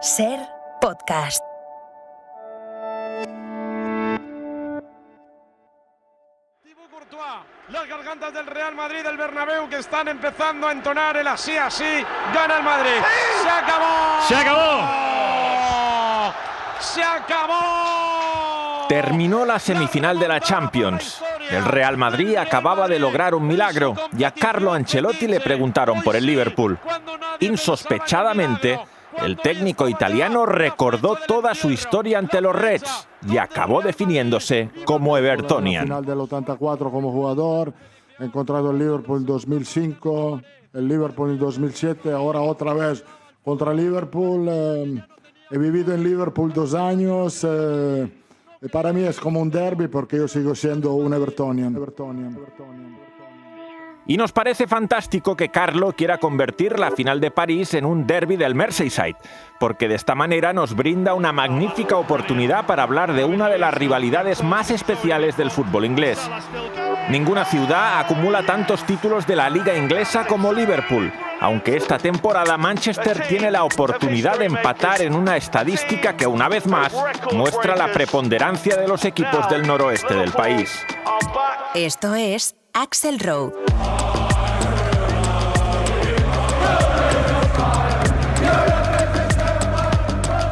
SER Podcast. Las gargantas del Real Madrid del Bernabéu que están empezando a entonar el así, gana el Madrid. ¡Se acabó! ¡Se acabó! ¡Se acabó! Terminó la semifinal de la Champions. El Real Madrid acababa de lograr un milagro y a Carlo Ancelotti le preguntaron por el Liverpool. Insospechadamente, el técnico italiano recordó toda su historia ante los Reds y acabó definiéndose como evertonian. En la final del 84 como jugador, he encontrado el Liverpool en 2005, el Liverpool en 2007, ahora otra vez contra Liverpool. He vivido en Liverpool 2 años. Para mí es como un derby porque yo sigo siendo un evertonian. Y nos parece fantástico que Carlo quiera convertir la final de París en un derbi del Merseyside, porque de esta manera nos brinda una magnífica oportunidad para hablar de una de las rivalidades más especiales del fútbol inglés. Ninguna ciudad acumula tantos títulos de la liga inglesa como Liverpool, aunque esta temporada Manchester tiene la oportunidad de empatar en una estadística que una vez más muestra la preponderancia de los equipos del noroeste del país. Esto es Axel Road.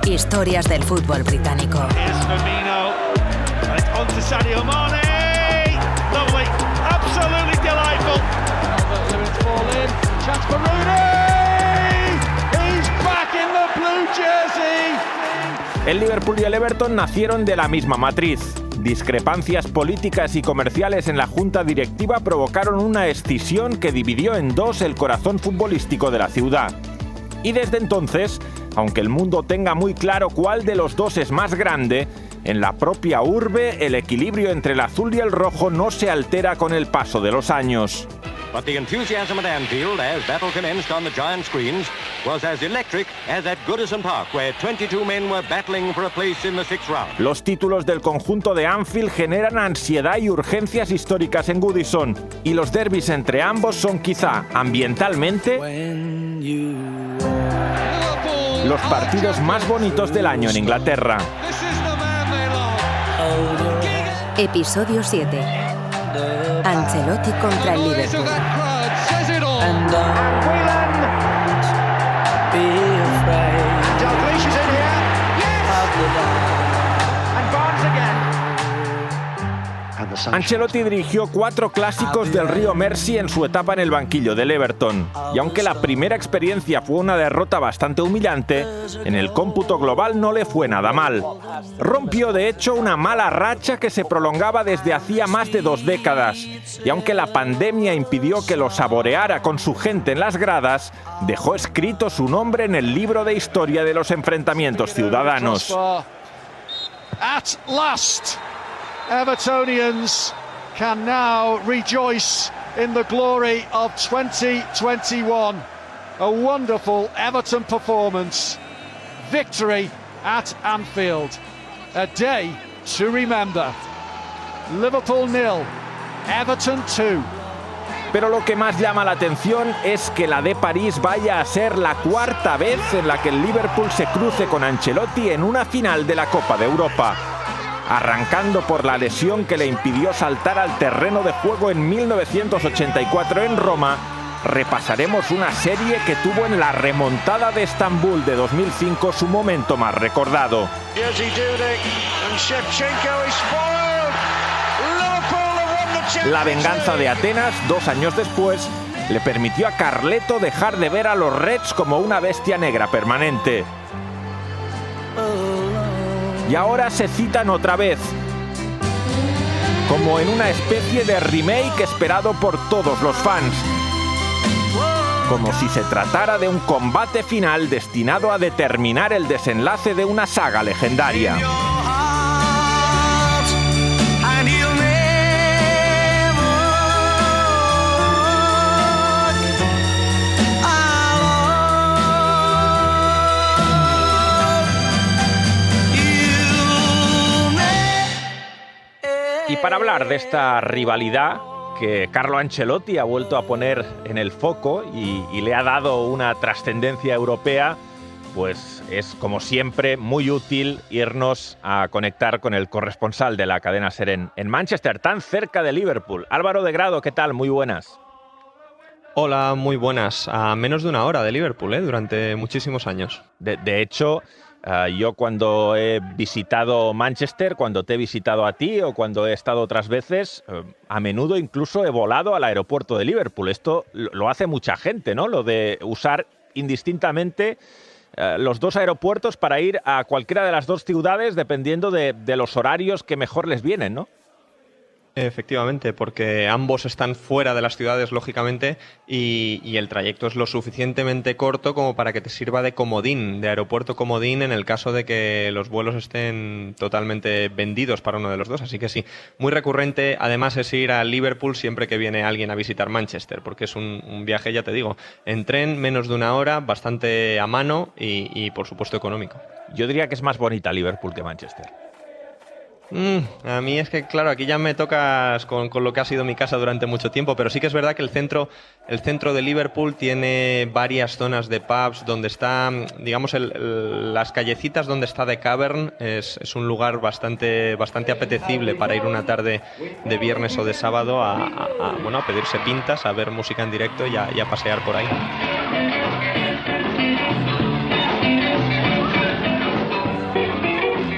Historias del fútbol británico. El Liverpool y el Everton nacieron de la misma matriz. Discrepancias políticas y comerciales en la junta directiva provocaron una escisión que dividió en dos el corazón futbolístico de la ciudad. Y desde entonces, aunque el mundo tenga muy claro cuál de los dos es más grande, en la propia urbe el equilibrio entre el azul y el rojo no se altera con el paso de los años. But the enthusiasm at Anfield as battle commenced on the giant screens was as electric as at Goodison Park, where 22 men were battling for a place in the 6th round. Los títulos del conjunto de Anfield generan ansiedad y urgencias históricas en Goodison, y los derbis entre ambos son quizá, ambientalmente, los partidos más bonitos del año en Inglaterra. Episodio 7. Ancelotti contra el Liverpool. Ancelotti dirigió 4 clásicos del río Mersey en su etapa en el banquillo del Everton, y aunque la primera experiencia fue una derrota bastante humillante, en el cómputo global no le fue nada mal. Rompió de hecho una mala racha que se prolongaba desde hacía más de 2 décadas, y aunque la pandemia impidió que lo saboreara con su gente en las gradas, dejó escrito su nombre en el libro de historia de los enfrentamientos ciudadanos. At last, Evertonians can now rejoice in the glory of 2021. A wonderful Everton performance. Victory at Anfield. A day to remember. Liverpool 0, Everton 2. Pero lo que más llama la atención es que la de París vaya a ser la 4ª vez en la que el Liverpool se cruce con Ancelotti en una final de la Copa de Europa. Arrancando por la lesión que le impidió saltar al terreno de juego en 1984 en Roma, repasaremos una serie que tuvo en la remontada de Estambul de 2005 su momento más recordado. La venganza de Atenas, 2 años después, le permitió a Carleto dejar de ver a los Reds como una bestia negra permanente. Y ahora se citan otra vez, como en una especie de remake esperado por todos los fans. Como si se tratara de un combate final destinado a determinar el desenlace de una saga legendaria. Y para hablar de esta rivalidad que Carlo Ancelotti ha vuelto a poner en el foco y le ha dado una trascendencia europea, pues es, como siempre, muy útil irnos a conectar con el corresponsal de la cadena SER en Manchester, tan cerca de Liverpool. Álvaro de Grado, ¿qué tal? Muy buenas. Hola, muy buenas. A menos de una hora de Liverpool, durante muchísimos años. De hecho, yo cuando he visitado Manchester, cuando te he visitado a ti o cuando he estado otras veces, a menudo incluso he volado al aeropuerto de Liverpool. Esto lo hace mucha gente, ¿no? Lo de usar indistintamente los dos aeropuertos para ir a cualquiera de las dos ciudades dependiendo de los horarios que mejor les vienen, ¿no? Efectivamente, porque ambos están fuera de las ciudades, lógicamente, y el trayecto es lo suficientemente corto como para que te sirva de comodín, de aeropuerto comodín, en el caso de que los vuelos estén totalmente vendidos para uno de los dos. Así que sí, muy recurrente, además, es ir a Liverpool siempre que viene alguien a visitar Manchester, porque es un viaje, ya te digo, en tren, menos de una hora, bastante a mano y por supuesto, económico. Yo diría que es más bonita Liverpool que Manchester. A mí es que, claro, aquí ya me tocas con lo que ha sido mi casa durante mucho tiempo, pero sí que es verdad que el centro de Liverpool tiene varias zonas de pubs donde está, digamos, las callecitas donde está The Cavern. Es un lugar bastante apetecible para ir una tarde de viernes o de sábado a pedirse pintas, a ver música en directo y a pasear por ahí.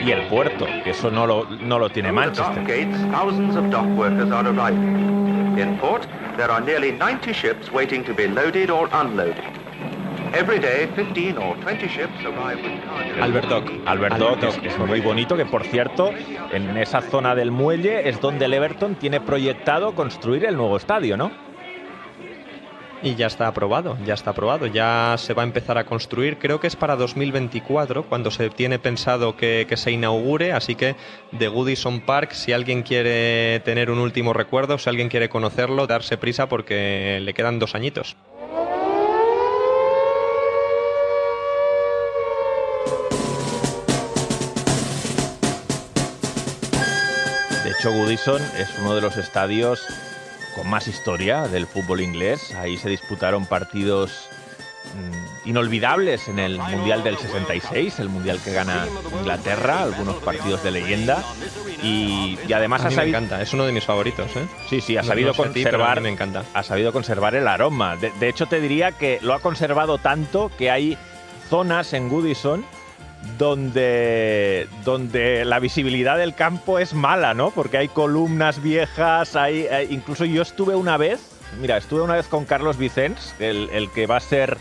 Y el puerto, que eso no lo tiene Manchester. Thousands of dock workers are arriving. In port, there are nearly 90 ships waiting to be loaded or unloaded. Every day, 15 or 20 ships arrive with cargo. Albert Dock es muy bonito, que por cierto, en esa zona del muelle es donde el Everton tiene proyectado construir el nuevo estadio, ¿no? Y ya está aprobado, ya se va a empezar a construir, creo que es para 2024 cuando se tiene pensado que se inaugure, así que de Goodison Park, si alguien quiere tener un último recuerdo, si alguien quiere conocerlo, darse prisa porque le quedan 2 añitos. De hecho, Goodison es uno de los estadios con más historia del fútbol inglés. Ahí se disputaron partidos inolvidables en el Mundial del 66, el Mundial que gana Inglaterra, algunos partidos de leyenda. Y además me encanta, es uno de mis favoritos, ¿eh? Sí, ha sabido conservar, me encanta. Ha sabido conservar el aroma. De hecho, te diría que lo ha conservado tanto que hay zonas en Goodison donde la visibilidad del campo es mala, ¿no? Porque hay columnas viejas, incluso yo estuve una vez con Carlos Vicens, el que va a ser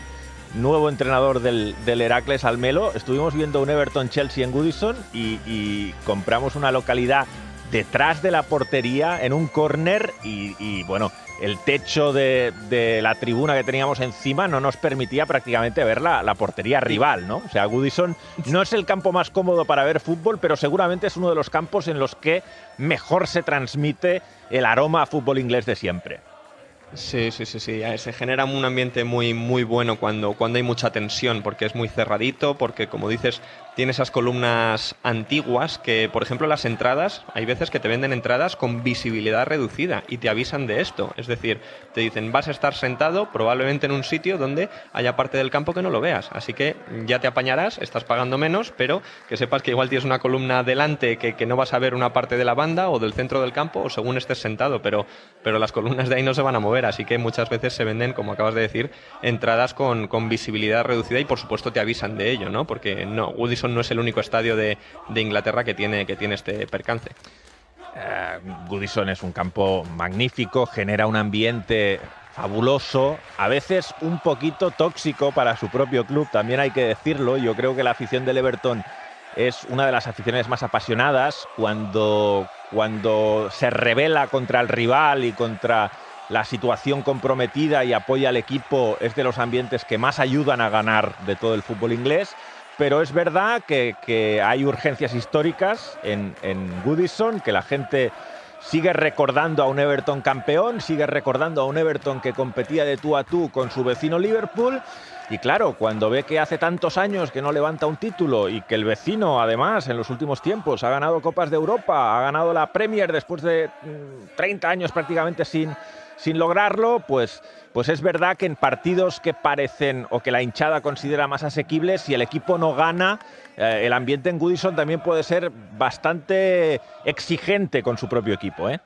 nuevo entrenador del Heracles Almelo. Estuvimos viendo un Everton-Chelsea en Goodison y compramos una localidad detrás de la portería en un córner y bueno, el techo de la tribuna que teníamos encima no nos permitía prácticamente ver la portería rival, ¿no? O sea, Goodison no es el campo más cómodo para ver fútbol, pero seguramente es uno de los campos en los que mejor se transmite el aroma a fútbol inglés de siempre. Sí. Se genera un ambiente muy, muy bueno cuando hay mucha tensión, porque es muy cerradito, porque, como dices, tiene esas columnas antiguas que, por ejemplo, las entradas, hay veces que te venden entradas con visibilidad reducida y te avisan de esto. Es decir, te dicen, vas a estar sentado probablemente en un sitio donde haya parte del campo que no lo veas. Así que ya te apañarás, estás pagando menos, pero que sepas que igual tienes una columna delante que no vas a ver una parte de la banda o del centro del campo o según estés sentado, pero las columnas de ahí no se van a mover. Así que muchas veces se venden, como acabas de decir, entradas con visibilidad reducida y por supuesto te avisan de ello, ¿no? Porque Goodison no es el único estadio de Inglaterra que tiene este percance. Goodison es un campo magnífico, genera un ambiente fabuloso, a veces un poquito tóxico para su propio club, también hay que decirlo. Yo creo que la afición del Everton es una de las aficiones más apasionadas cuando se rebela contra el rival y contra la situación comprometida y apoya al equipo. Es de los ambientes que más ayudan a ganar de todo el fútbol inglés, pero es verdad que hay urgencias históricas en Goodison, que la gente sigue recordando a un Everton campeón, sigue recordando a un Everton que competía de tú a tú con su vecino Liverpool. Y claro, cuando ve que hace tantos años que no levanta un título y que el vecino, además, en los últimos tiempos ha ganado Copas de Europa, ha ganado la Premier después de 30 años prácticamente sin sin lograrlo, pues es verdad que en partidos que parecen o que la hinchada considera más asequibles, si el equipo no gana, el ambiente en Goodison también puede ser bastante exigente con su propio equipo, ¿eh?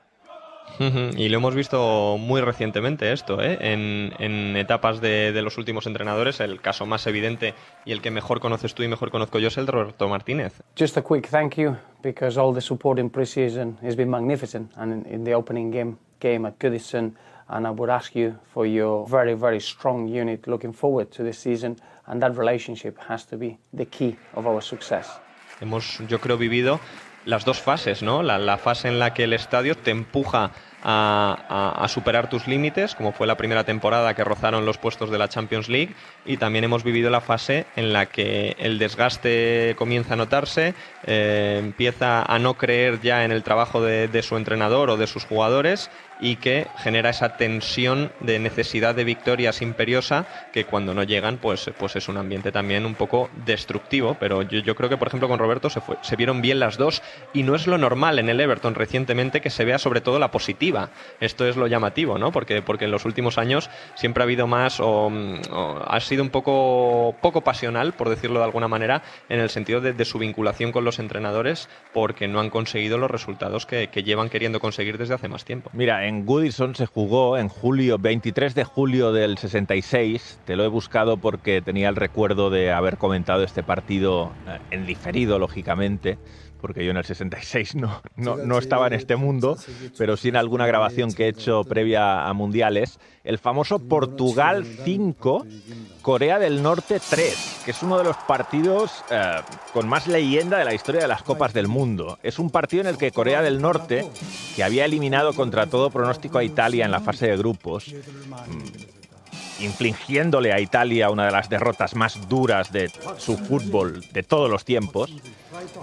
Y lo hemos visto muy recientemente esto, en etapas de los últimos entrenadores. El caso más evidente y el que mejor conoces tú y mejor conozco yo es el de Roberto Martínez. Just a quick thank you, because all the support in pre-season has been magnificent, and in the opening game at Goodison, and I would ask you for your very, very strong unit looking forward to this season, and that relationship has to be the key of our success. Hemos, yo creo, vivido las dos fases, ¿no? La fase en la que el estadio te empuja a superar tus límites, como fue la primera temporada que rozaron los puestos de la Champions League, y también hemos vivido la fase en la que el desgaste comienza a notarse, empieza a no creer ya en el trabajo de su entrenador o de sus jugadores, y que genera esa tensión de necesidad de victorias imperiosa que cuando no llegan pues es un ambiente también un poco destructivo. Pero yo creo que, por ejemplo, con Roberto se vieron bien las dos, y no es lo normal en el Everton recientemente que se vea sobre todo la positiva. Esto es lo llamativo, ¿no? Porque en los últimos años siempre ha habido más o ha sido un poco pasional, por decirlo de alguna manera, en el sentido de su vinculación con los entrenadores, porque no han conseguido los resultados que llevan queriendo conseguir desde hace más tiempo. Mira, en Goodison se jugó en julio, 23 de julio del 66. Te lo he buscado porque tenía el recuerdo de haber comentado este partido en diferido, lógicamente, porque yo en el 66 no estaba en este mundo, pero sí en alguna grabación que he hecho previa a mundiales. El famoso Portugal 5, Corea del Norte 3, que es uno de los partidos con más leyenda de la historia de las Copas del Mundo. Es un partido en el que Corea del Norte, que había eliminado contra todo pronóstico a Italia en la fase de grupos, infligiéndole a Italia una de las derrotas más duras de su fútbol de todos los tiempos.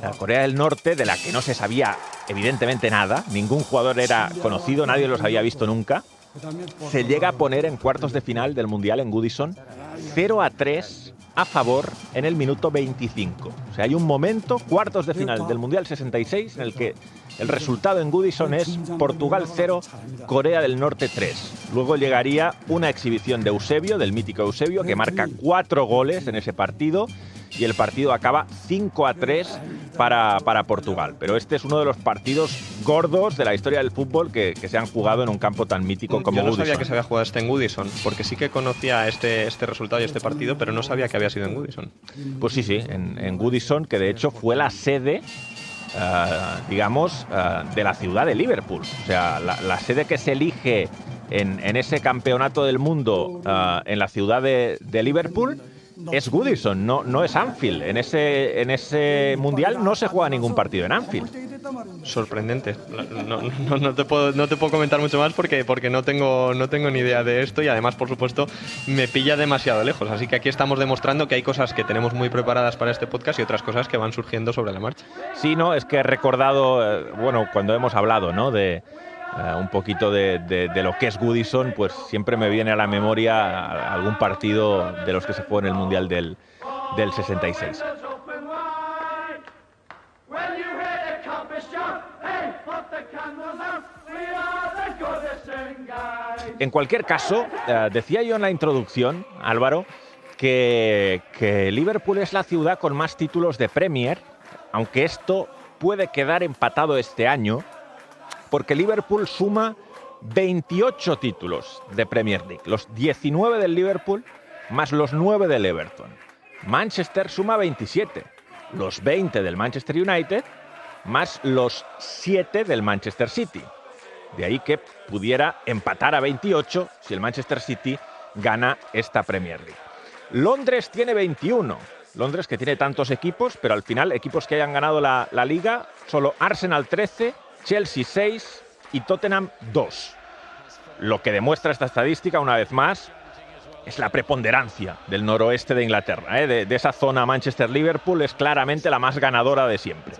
La Corea del Norte, de la que no se sabía evidentemente nada, ningún jugador era conocido, nadie los había visto nunca, se llega a poner en cuartos de final del Mundial en Goodison 0-3 a favor en el minuto 25. O sea, hay un momento, cuartos de final del Mundial 66, en el que el resultado en Goodison es Portugal 0, Corea del Norte 3. Luego llegaría una exhibición de Eusebio, del mítico Eusebio, que marca 4 goles en ese partido, y el partido acaba 5-3 para Portugal. Pero este es uno de los partidos gordos de la historia del fútbol que se han jugado en un campo tan mítico como Goodison. Yo no sabía que se había jugado este en Goodison, porque sí que conocía este resultado y este partido, pero no sabía que había sido en Goodison. Pues sí, en Goodison, que de hecho fue la sede, de la ciudad de Liverpool. O sea, la sede que se elige en ese campeonato del mundo en la ciudad de Liverpool es Goodison, no es Anfield. En ese mundial no se juega ningún partido en Anfield. Sorprendente. No te puedo comentar mucho más porque no tengo ni idea de esto, y además, por supuesto, me pilla demasiado lejos. Así que aquí estamos demostrando que hay cosas que tenemos muy preparadas para este podcast y otras cosas que van surgiendo sobre la marcha. Sí, no, es que he recordado, cuando hemos hablado, ¿no?, de un poquito de lo que es Goodison, pues siempre me viene a la memoria algún partido de los que se jugó en el Mundial del 66. En cualquier caso, decía yo en la introducción, Álvaro, que Liverpool es la ciudad con más títulos de Premier, aunque esto puede quedar empatado este año, porque Liverpool suma 28 títulos de Premier League, los 19 del Liverpool más los 9 del Everton. Manchester suma 27, los 20 del Manchester United más los 7 del Manchester City. De ahí que pudiera empatar a 28 si el Manchester City gana esta Premier League. Londres tiene 21. Londres, que tiene tantos equipos, pero al final equipos que hayan ganado la Liga, solo Arsenal 13, Chelsea 6 y Tottenham 2. Lo que demuestra esta estadística, una vez más, es la preponderancia del noroeste de Inglaterra. De esa zona Manchester-Liverpool es claramente la más ganadora de siempre.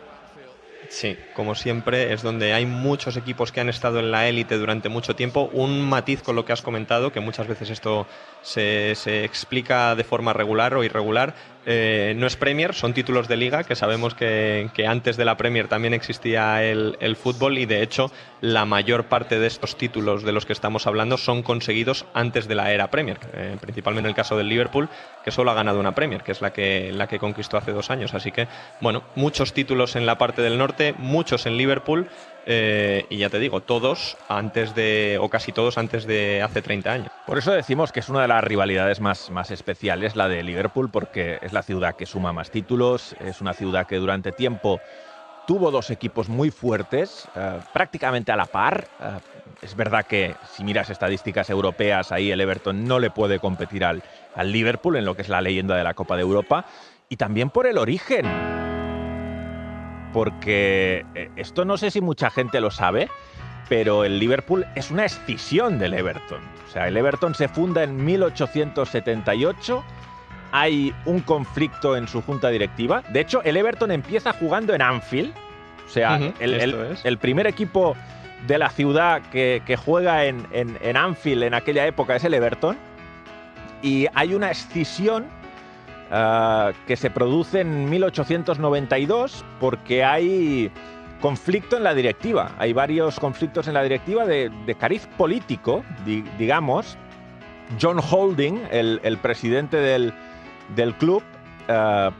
Sí, como siempre, es donde hay muchos equipos que han estado en la élite durante mucho tiempo. Un matiz con lo que has comentado, que muchas veces esto se explica de forma regular o irregular. No es Premier, son títulos de liga, que sabemos que antes de la Premier también existía el fútbol, y de hecho la mayor parte de estos títulos de los que estamos hablando son conseguidos antes de la era Premier, principalmente en el caso del Liverpool, que solo ha ganado una Premier, que es la que conquistó hace 2 años. Así que, bueno, muchos títulos en la parte del norte, muchos en Liverpool, y ya te digo, todos antes de, o casi todos antes de hace 30 años. Por eso decimos que es una de las rivalidades más especiales, la de Liverpool, porque es la ciudad que suma más títulos, es una ciudad que durante tiempo tuvo 2 equipos muy fuertes, prácticamente a la par. Es verdad que si miras estadísticas europeas, ahí el Everton no le puede competir al Liverpool en lo que es la leyenda de la Copa de Europa, y también por el origen. Porque esto no sé si mucha gente lo sabe, pero el Liverpool es una escisión del Everton. O sea, el Everton se funda en 1878, hay un conflicto en su junta directiva. De hecho, el Everton empieza jugando en Anfield. O sea, el primer equipo de la ciudad que juega en Anfield en aquella época es el Everton. Y hay una escisión que se produce en 1892 porque hay conflicto en la directiva. Hay varios conflictos en la directiva de cariz político, digamos. John Holding, el presidente del club,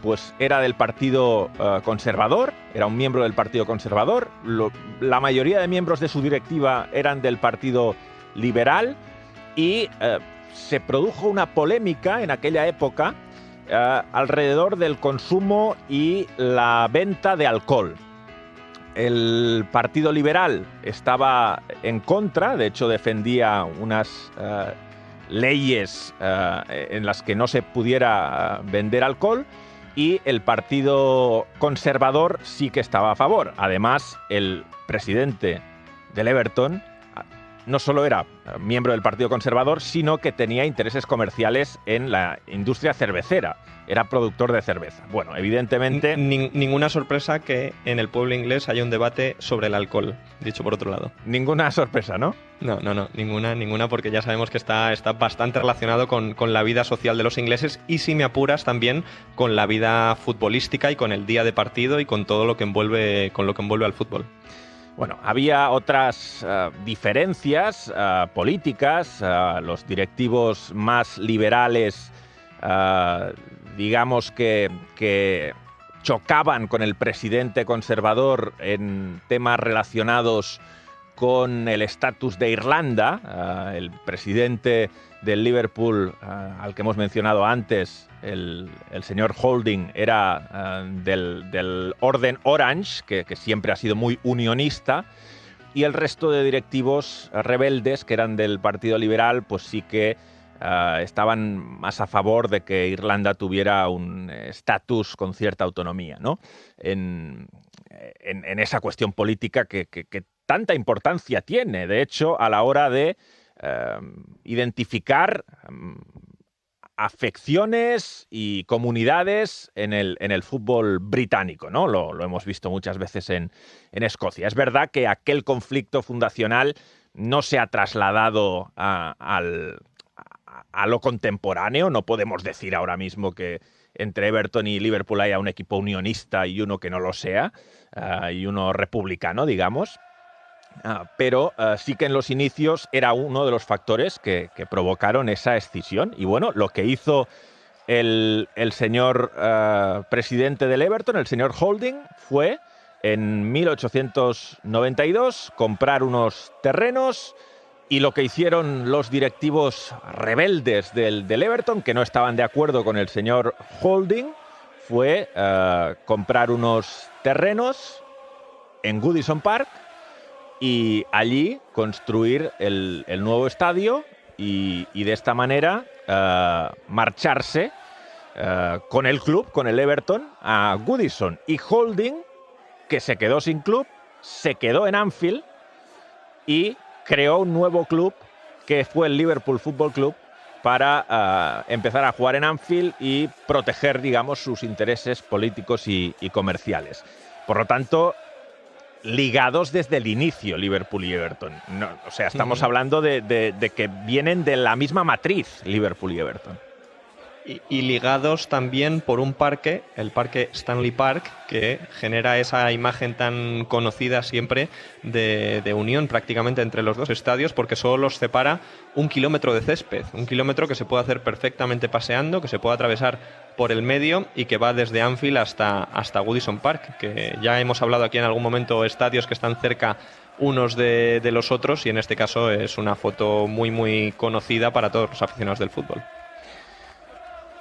pues era del Partido Conservador, era un miembro del Partido Conservador. La mayoría de miembros de su directiva eran del Partido Liberal, y se produjo una polémica en aquella época alrededor del consumo y la venta de alcohol. El Partido Liberal estaba en contra, de hecho defendía unas leyes en las que no se pudiera vender alcohol, y el Partido Conservador sí que estaba a favor. Además, el presidente del Everton no solo era miembro del Partido Conservador, sino que tenía intereses comerciales en la industria cervecera. Era productor de cerveza. Bueno, evidentemente... Ninguna sorpresa que en el pueblo inglés haya un debate sobre el alcohol, dicho por otro lado. Ninguna sorpresa, ¿no? No, ninguna, porque ya sabemos que está bastante relacionado con la vida social de los ingleses, y si me apuras también con la vida futbolística y con el día de partido y con todo lo que envuelve al fútbol. Bueno, había otras diferencias políticas. Los directivos más liberales, digamos que chocaban con el presidente conservador en temas relacionados con el estatus de Irlanda. El presidente del Liverpool, al que hemos mencionado antes, el señor Holding, era del orden Orange, que siempre ha sido muy unionista, y el resto de directivos rebeldes, que eran del Partido Liberal, pues sí que estaban más a favor de que Irlanda tuviera un estatus con cierta autonomía, ¿no? En esa cuestión política que tanta importancia tiene, de hecho, a la hora de identificar afecciones y comunidades en el fútbol británico, ¿no? Lo hemos visto muchas veces en Escocia. Es verdad que aquel conflicto fundacional no se ha trasladado a lo contemporáneo. No podemos decir ahora mismo que entre Everton y Liverpool haya un equipo unionista y uno que no lo sea, y uno republicano, digamos. Pero sí que en los inicios era uno de los factores que provocaron esa escisión. Y bueno, lo que hizo el señor presidente del Everton, el señor Holding, fue en 1892 comprar unos terrenos, y lo que hicieron los directivos rebeldes del Everton, que no estaban de acuerdo con el señor Holding, fue comprar unos terrenos en Goodison Park y allí construir el nuevo estadio, y de esta manera marcharse con el club, con el Everton, a Goodison. Y Holding, que se quedó sin club, se quedó en Anfield y creó un nuevo club que fue el Liverpool Football Club para empezar a jugar en Anfield y proteger, digamos, sus intereses políticos y comerciales. Por lo tanto, ligados desde el inicio, Liverpool y Everton. No, o sea, estamos hablando de que vienen de la misma matriz, Liverpool y Everton. Y ligados también por un parque, el parque Stanley Park, que genera esa imagen tan conocida siempre de unión prácticamente entre los dos estadios, porque solo los separa 1 kilómetro de césped, 1 kilómetro que se puede hacer perfectamente paseando, que se puede atravesar por el medio y que va desde Anfield hasta Goodison Park, que ya hemos hablado aquí en algún momento, estadios que están cerca unos de los otros, y en este caso es una foto muy muy conocida para todos los aficionados del fútbol.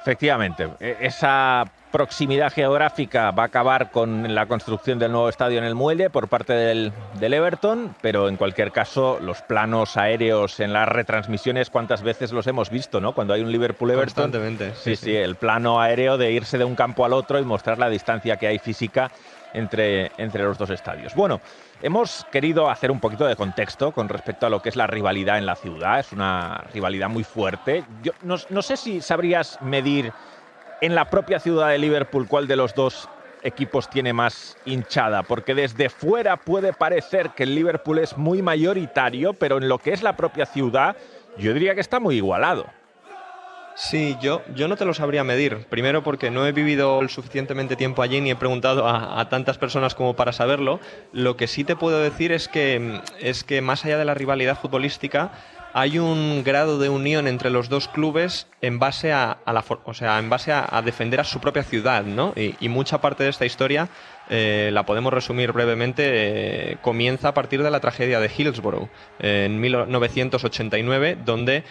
Efectivamente, esa proximidad geográfica va a acabar con la construcción del nuevo estadio en el Muelle por parte del Everton, pero en cualquier caso los planos aéreos en las retransmisiones, ¿cuántas veces los hemos visto, no? Cuando hay un Liverpool-Everton. Constantemente. Sí, el plano aéreo de irse de un campo al otro y mostrar la distancia que hay física entre los dos estadios. Bueno, hemos querido hacer un poquito de contexto con respecto a lo que es la rivalidad en la ciudad. Es una rivalidad muy fuerte. Yo no sé si sabrías medir en la propia ciudad de Liverpool cuál de los dos equipos tiene más hinchada, porque desde fuera puede parecer que el Liverpool es muy mayoritario, pero en lo que es la propia ciudad yo diría que está muy igualado. Sí, yo no te lo sabría medir. Primero porque no he vivido el suficientemente tiempo allí ni he preguntado a tantas personas como para saberlo. Lo que sí te puedo decir es que más allá de la rivalidad futbolística hay un grado de unión entre los dos clubes en base a defender a su propia ciudad, ¿no? Y mucha parte de esta historia la podemos resumir brevemente. Comienza a partir de la tragedia de Hillsborough en 1989, donde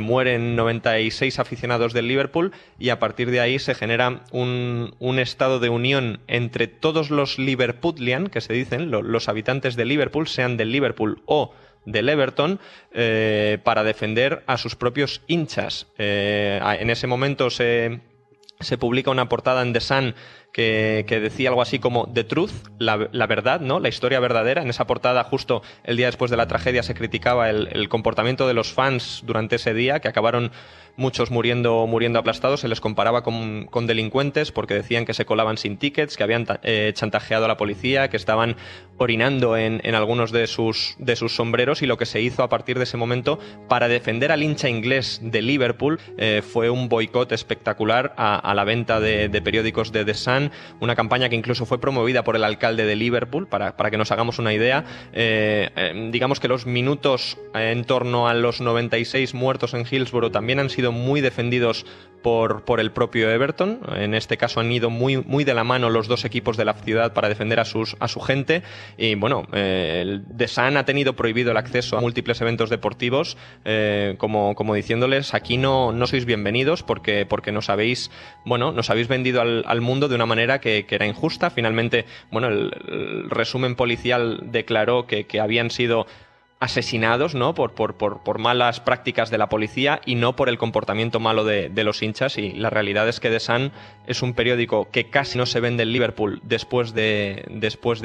mueren 96 aficionados del Liverpool, y a partir de ahí se genera un estado de unión entre todos los Liverpudlian, que se dicen, los habitantes de Liverpool, sean del Liverpool o del Everton, para defender a sus propios hinchas. En ese momento se publica una portada en The Sun que decía algo así como The Truth, la verdad, ¿no? La historia verdadera. En esa portada, justo el día después de la tragedia, se criticaba el comportamiento de los fans durante ese día, que acabaron muchos muriendo aplastados. Se les comparaba con delincuentes porque decían que se colaban sin tickets, que habían chantajeado a la policía, que estaban orinando en algunos de sus sombreros, y lo que se hizo a partir de ese momento para defender al hincha inglés de Liverpool fue un boicot espectacular a la venta de periódicos de The Sun, una campaña que incluso fue promovida por el alcalde de Liverpool, para que nos hagamos una idea. Digamos que los minutos en torno a los 96 muertos en Hillsborough también han sido muy defendidos por el propio Everton. En este caso han ido muy, muy de la mano los dos equipos de la ciudad para defender a su gente. Y bueno, el The Sun ha tenido prohibido el acceso a múltiples eventos deportivos, como diciéndoles: aquí no sois bienvenidos porque nos habéis vendido al mundo de una manera que era injusta. Finalmente, bueno, el resumen policial declaró que habían sido asesinados, ¿no? por malas prácticas de la policía y no por el comportamiento malo de los hinchas. Y la realidad es que The Sun es un periódico que casi no se vende en Liverpool después de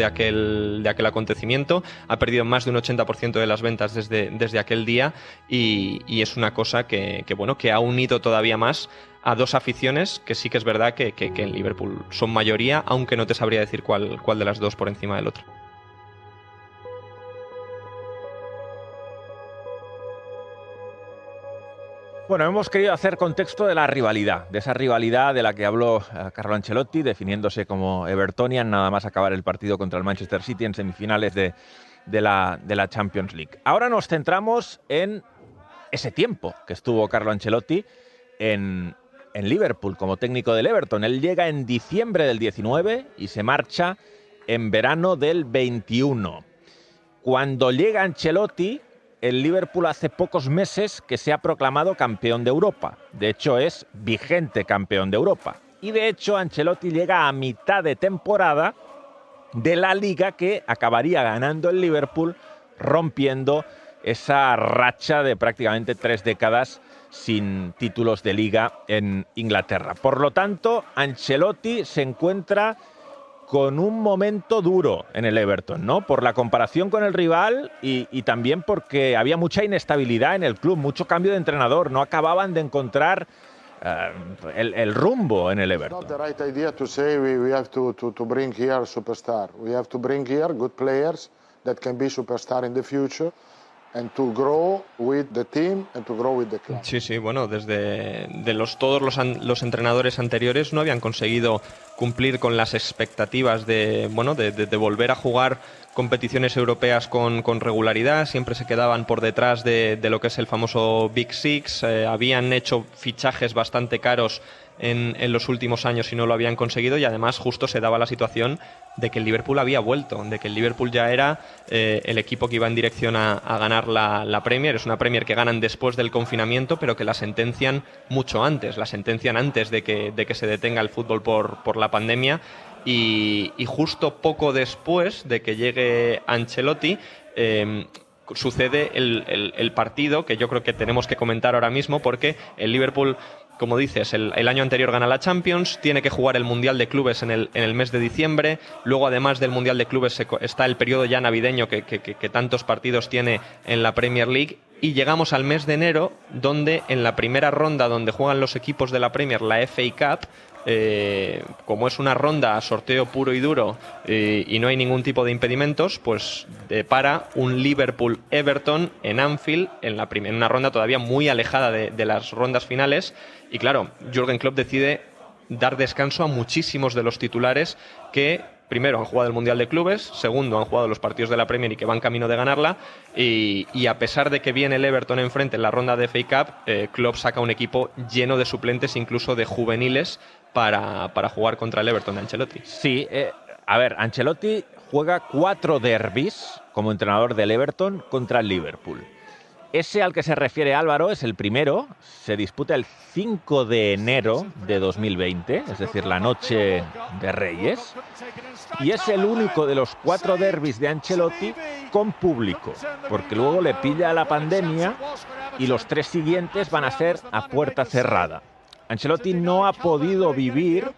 aquel acontecimiento. Ha perdido más de un 80% de las ventas desde aquel día, y es una cosa que ha unido todavía más a dos aficiones que sí que es verdad que en Liverpool son mayoría, aunque no te sabría decir cuál de las dos por encima del otro. Bueno, hemos querido hacer contexto de la rivalidad, de esa rivalidad de la que habló Carlo Ancelotti, definiéndose como Evertonian nada más acabar el partido contra el Manchester City en semifinales de la Champions League. Ahora nos centramos en ese tiempo que estuvo Carlo Ancelotti en Liverpool como técnico del Everton. Él llega en diciembre del 19 y se marcha en verano del 21. Cuando llega Ancelotti, el Liverpool hace pocos meses que se ha proclamado campeón de Europa. De hecho, es vigente campeón de Europa. Y de hecho, Ancelotti llega a mitad de temporada de la Liga que acabaría ganando el Liverpool, rompiendo esa racha de prácticamente 3 décadas sin títulos de Liga en Inglaterra. Por lo tanto, Ancelotti se encuentra con un momento duro en el Everton, ¿no? Por la comparación con el rival y también porque había mucha inestabilidad en el club, mucho cambio de entrenador, no acababan de encontrar el rumbo en el Everton. Not the right idea to say we have to bring here superstar. We have to bring here good players that can be superstar in the future. And to grow with the team and to grow with the club. Sí, bueno, todos los entrenadores anteriores no habían conseguido cumplir con las expectativas de volver a jugar competiciones europeas con regularidad. Siempre se quedaban por detrás de lo que es el famoso Big Six. Habían hecho fichajes bastante caros en los últimos años y no lo habían conseguido, y además justo se daba la situación de que el Liverpool había vuelto, de que el Liverpool ya era el equipo que iba en dirección a ganar la Premier. Es una Premier que ganan después del confinamiento, pero que la sentencian mucho antes, de que se detenga el fútbol por la pandemia, y justo poco después de que llegue Ancelotti sucede el partido que yo creo que tenemos que comentar ahora mismo, porque el Liverpool, como dices, el año anterior gana la Champions, tiene que jugar el Mundial de Clubes en el mes de diciembre, luego además del Mundial de Clubes está el periodo ya navideño que tantos partidos tiene en la Premier League, y llegamos al mes de enero, donde en la primera ronda donde juegan los equipos de la Premier, la FA Cup, como es una ronda a sorteo puro y duro y no hay ningún tipo de impedimentos, pues para un Liverpool-Everton en Anfield en una ronda todavía muy alejada de las rondas finales. Y claro, Jürgen Klopp decide dar descanso a muchísimos de los titulares que primero han jugado el Mundial de Clubes, segundo han jugado los partidos de la Premier y que van camino de ganarla, y a pesar de que viene el Everton enfrente en la ronda de FA Cup, Klopp saca un equipo lleno de suplentes, incluso de juveniles, para jugar contra el Everton de Ancelotti. Sí, Ancelotti juega 4 derbis como entrenador del Everton contra el Liverpool. Ese al que se refiere Álvaro es el primero, se disputa el 5 de enero de 2020, es decir, la noche de Reyes, y es el único de los 4 derbis de Ancelotti con público, porque luego le pilla la pandemia y los 3 siguientes van a ser a puerta cerrada. Ancelotti no ha podido vivir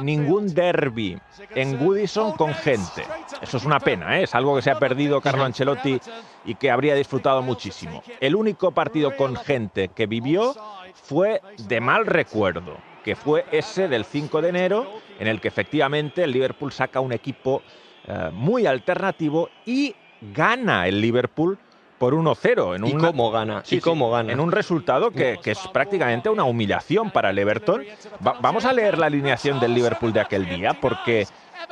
ningún derbi en Goodison con gente. Eso es una pena, ¿eh? Es algo que se ha perdido Carlo Ancelotti y que habría disfrutado muchísimo. El único partido con gente que vivió fue de mal recuerdo, que fue ese del 5 de enero, en el que efectivamente el Liverpool saca un equipo muy alternativo y gana el Liverpool por 1-0. ¿Y cómo gana? Sí, en un resultado que es prácticamente una humillación para el Everton. Vamos a leer la alineación del Liverpool de aquel día, porque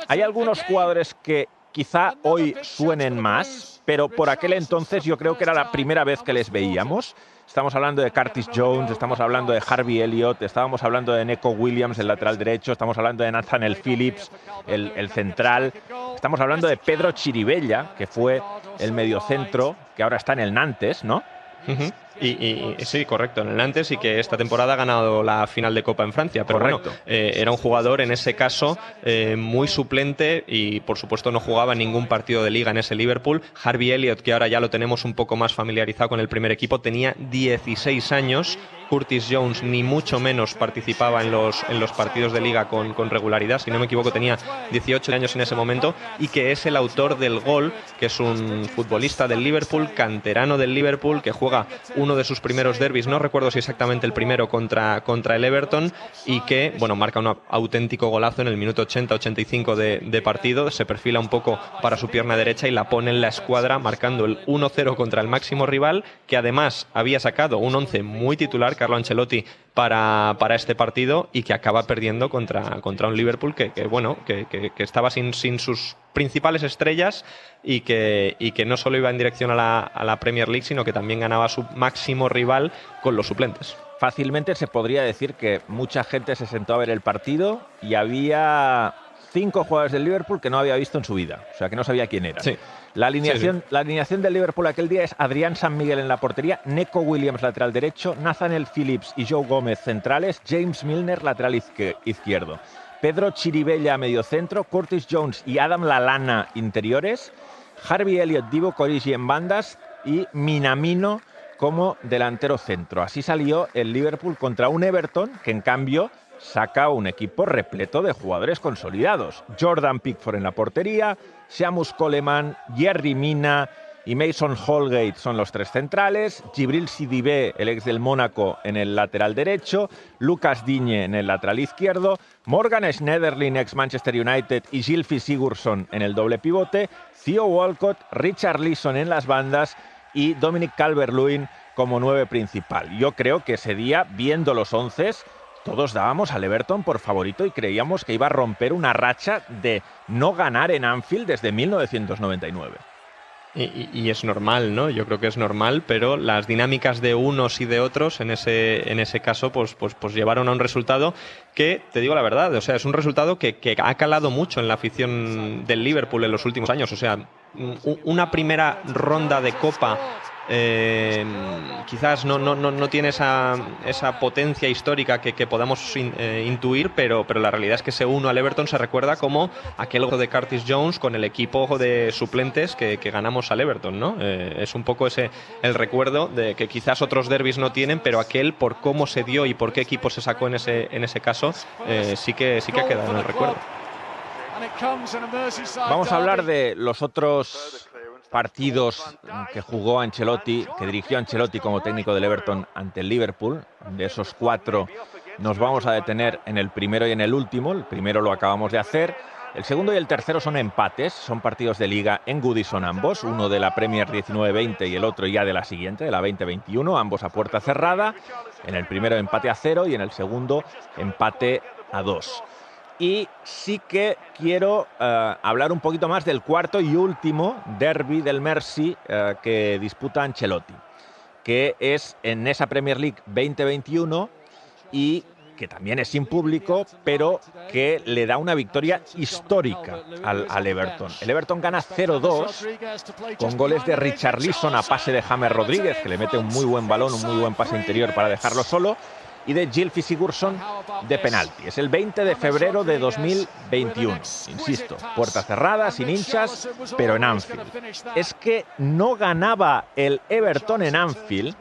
hay algunos jugadores que quizá hoy suenen más, pero por aquel entonces yo creo que era la primera vez que les veíamos. Estamos hablando de Curtis Jones, estamos hablando de Harvey Elliott, estábamos hablando de Neco Williams, el lateral derecho, estamos hablando de Nathaniel Phillips, el central, estamos hablando de Pedro Chiribella, que fue el mediocentro, que ahora está en el Nantes, ¿no? Uh-huh. Y sí, correcto, en el Nantes, y que esta temporada ha ganado la final de Copa en Francia. Pero correcto. Bueno, era un jugador en ese caso muy suplente y por supuesto no jugaba ningún partido de liga en ese Liverpool. Harvey Elliott, que ahora ya lo tenemos un poco más familiarizado con el primer equipo, tenía 16 años. Curtis Jones ni mucho menos participaba en los partidos de liga con regularidad, si no me equivoco tenía 18 años en ese momento, y que es el autor del gol, que es un futbolista del Liverpool, canterano del Liverpool, que juega uno de sus primeros derbis, no recuerdo si exactamente el primero, contra el Everton, y que bueno, marca un auténtico golazo en el minuto 80-85 de partido, se perfila un poco para su pierna derecha y la pone en la escuadra, marcando el 1-0 contra el máximo rival, que además había sacado un 11 muy titular, Carlo Ancelotti, para este partido, y que acaba perdiendo contra un Liverpool que estaba sin sus principales estrellas y que no solo iba en dirección a la Premier League, sino que también ganaba a su máximo rival con los suplentes. Fácilmente se podría decir que mucha gente se sentó a ver el partido y había 5 jugadores del Liverpool que no había visto en su vida, o sea que no sabía quién era. Sí. La alineación del Liverpool aquel día es Adrián San Miguel en la portería, Neco Williams lateral derecho, Nathaniel Phillips y Joe Gómez centrales, James Milner lateral izquierdo, Pedro Chiribella mediocentro, Curtis Jones y Adam Lallana interiores, Harvey Elliott, Divock Origi en bandas y Minamino como delantero centro. Así salió el Liverpool contra un Everton que en cambio saca un equipo repleto de jugadores consolidados. Jordan Pickford en la portería, Seamus Coleman, Yerry Mina, y Mason Holgate son los tres centrales, Djibril Sidibé, el ex del Mónaco, en el lateral derecho, Lucas Digne en el lateral izquierdo, Morgan Schneiderlin, ex Manchester United, y Gylfi Sigurdsson en el doble pivote, Theo Walcott, Richard Leeson en las bandas y Dominic Calvert-Lewin como 9 principal. Yo creo que ese día, viendo los 11, todos dábamos al Everton por favorito y creíamos que iba a romper una racha de no ganar en Anfield desde 1999. Y es normal, ¿no? Yo creo que es normal, pero las dinámicas de unos y de otros en ese caso pues llevaron a un resultado que, te digo la verdad, o sea, es un resultado que ha calado mucho en la afición del Liverpool en los últimos años. O sea, una primera ronda de Copa quizás no tiene esa potencia histórica que podamos intuir, pero la realidad es que ese 1 al Everton se recuerda como aquel gol de Curtis Jones con el equipo de suplentes que ganamos al Everton, ¿no? Es un poco ese el recuerdo de que quizás otros derbis no tienen, pero aquel, por cómo se dio y por qué equipo se sacó en ese caso, sí que ha quedado en el recuerdo. Vamos a hablar de los otros partidos que jugó Ancelotti, que dirigió Ancelotti como técnico del Everton ante el Liverpool. De esos 4 nos vamos a detener en el primero y en el último. El primero lo acabamos de hacer. El segundo y el tercero son empates, son partidos de liga en Goodison ambos, uno de la Premier 19-20 y el otro ya de la siguiente, de la 20-21, ambos a puerta cerrada. En el primero empate a 0 y en el segundo empate a 2. Y sí que quiero hablar un poquito más del cuarto y último derbi del Mersey que disputa Ancelotti, que es en esa Premier League 2021 y que también es sin público, pero que le da una victoria histórica al Everton. El Everton gana 0-2 con goles de Richarlison a pase de James Rodríguez, que le mete un muy buen balón, un muy buen pase interior para dejarlo solo, y de Gylfi Sigurdsson de penalti. Es el 20 de febrero de 2021. Insisto, puerta cerrada, sin hinchas, pero en Anfield. Es que no ganaba el Everton en Anfield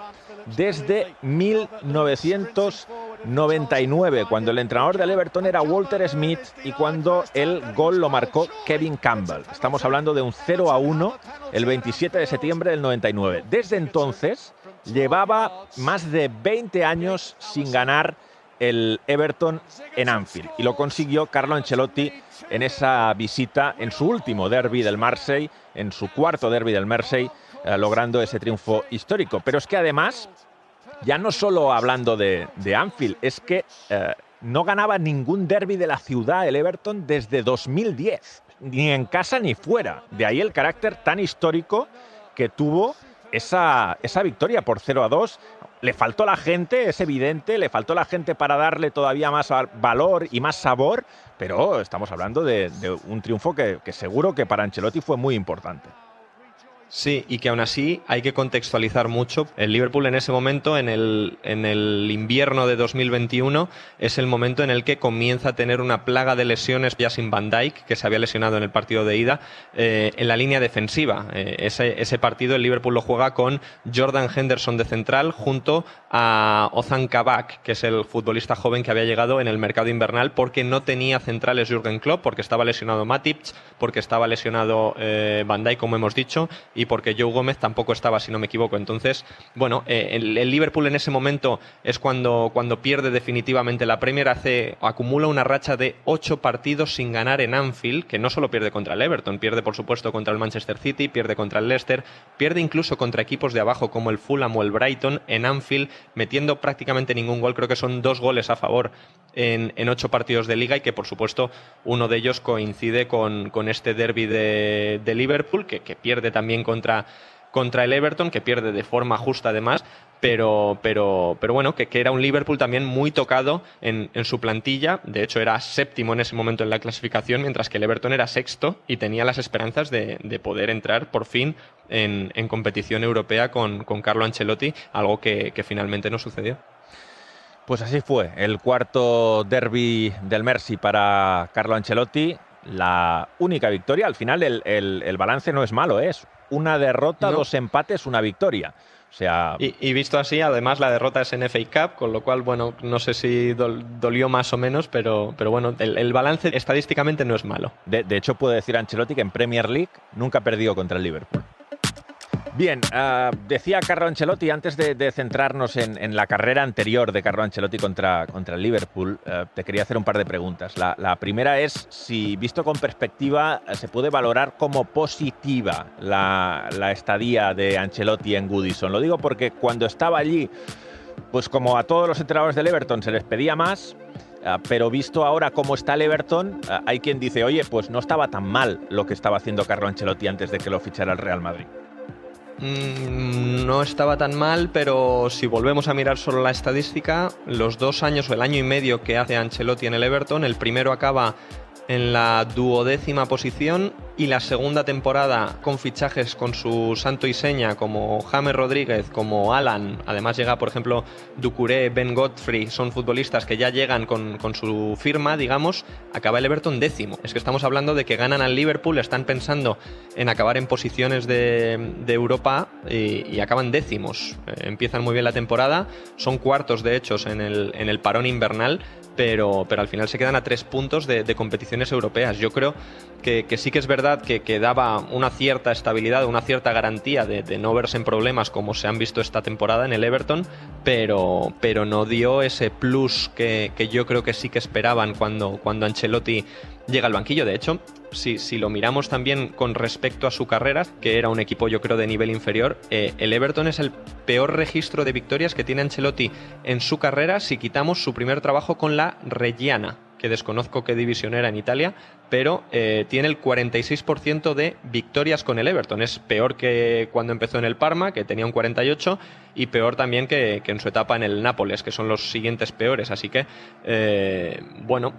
desde 1999, cuando el entrenador del Everton era Walter Smith y cuando el gol lo marcó Kevin Campbell. Estamos hablando de un 0-1 el 27 de septiembre del 99. Desde entonces llevaba más de 20 años sin ganar el Everton en Anfield y lo consiguió Carlo Ancelotti en esa visita, en su último derbi del Mersey, en su cuarto derbi del Mersey, logrando ese triunfo histórico. Pero es que además, ya no solo hablando de Anfield, es que no ganaba ningún derbi de la ciudad el Everton desde 2010, ni en casa ni fuera. De ahí el carácter tan histórico que tuvo esa victoria por 0-2. Le faltó la gente, es evidente, le faltó la gente para darle todavía más valor y más sabor, pero estamos hablando de un triunfo que seguro que para Ancelotti fue muy importante. Sí, y que aún así hay que contextualizar mucho. El Liverpool en ese momento, en el invierno de 2021, es el momento en el que comienza a tener una plaga de lesiones ya sin Van Dijk, que se había lesionado en el partido de ida, en la línea defensiva. Ese partido el Liverpool lo juega con Jordan Henderson de central junto a Ozan Kabak, que es el futbolista joven que había llegado en el mercado invernal porque no tenía centrales Jürgen Klopp, porque estaba lesionado Matip, porque estaba lesionado Van Dijk, como hemos dicho, y porque Joe Gómez tampoco estaba, si no me equivoco. Entonces, bueno, el Liverpool en ese momento es cuando pierde definitivamente la Premier, acumula una racha de 8 partidos sin ganar en Anfield, que no solo pierde contra el Everton, pierde por supuesto contra el Manchester City, pierde contra el Leicester, pierde incluso contra equipos de abajo como el Fulham o el Brighton en Anfield, metiendo prácticamente ningún gol. Creo que son 2 goles a favor en 8 partidos de Liga, y que por supuesto uno de ellos coincide con este derbi de Liverpool, que pierde también contra el Everton, que pierde de forma justa además, pero bueno, que era un Liverpool también muy tocado en su plantilla. De hecho era séptimo en ese momento en la clasificación, mientras que el Everton era sexto y tenía las esperanzas de poder entrar por fin en competición europea con Carlo Ancelotti, algo que finalmente no sucedió. Pues así fue, el cuarto derbi del Mersey para Carlo Ancelotti, la única victoria. Al final el balance no es malo, es una derrota, no. 2 empates, una victoria. O sea, y visto así, además la derrota es en FA Cup, con lo cual, bueno, no sé si dolió más o menos, pero bueno, el balance estadísticamente no es malo. De hecho, puede decir Ancelotti que en Premier League nunca ha perdido contra el Liverpool. Bien, decía Carlo Ancelotti, antes de centrarnos en la carrera anterior de Carlo Ancelotti contra el Liverpool, te quería hacer un par de preguntas. La primera es si, visto con perspectiva, se puede valorar como positiva la estadía de Ancelotti en Goodison. Lo digo porque cuando estaba allí, pues como a todos los entrenadores del Everton se les pedía más, pero visto ahora cómo está el Everton, hay quien dice, oye, pues no estaba tan mal lo que estaba haciendo Carlo Ancelotti antes de que lo fichara el Real Madrid. No estaba tan mal, pero si volvemos a mirar solo la estadística, los 2 años o el año y medio que hace Ancelotti en el Everton, el primero acaba en la 12ª posición y la segunda temporada con fichajes con su santo y seña como James Rodríguez, como Alan, además llega por ejemplo Doucouré, Ben Godfrey, son futbolistas que ya llegan con su firma, digamos, acaba el Everton 10º. Es que estamos hablando de que ganan al Liverpool, están pensando en acabar en posiciones de Europa y acaban 10º. Empiezan muy bien la temporada, son cuartos de hecho en el parón invernal, pero al final se quedan a 3 puntos de competiciones europeas. Yo creo que sí que es verdad que daba una cierta estabilidad, una cierta garantía de no verse en problemas como se han visto esta temporada en el Everton, pero no dio ese plus que yo creo que sí que esperaban cuando Ancelotti llega al banquillo. De hecho, si lo miramos también con respecto a su carrera, que era un equipo yo creo de nivel inferior, el Everton es el peor registro de victorias que tiene Ancelotti en su carrera si quitamos su primer trabajo con la Reggiana, que desconozco qué división era en Italia, pero tiene el 46% de victorias con el Everton. Es peor que cuando empezó en el Parma, que tenía un 48%, y peor también que en su etapa en el Nápoles, que son los siguientes peores. Así que, bueno,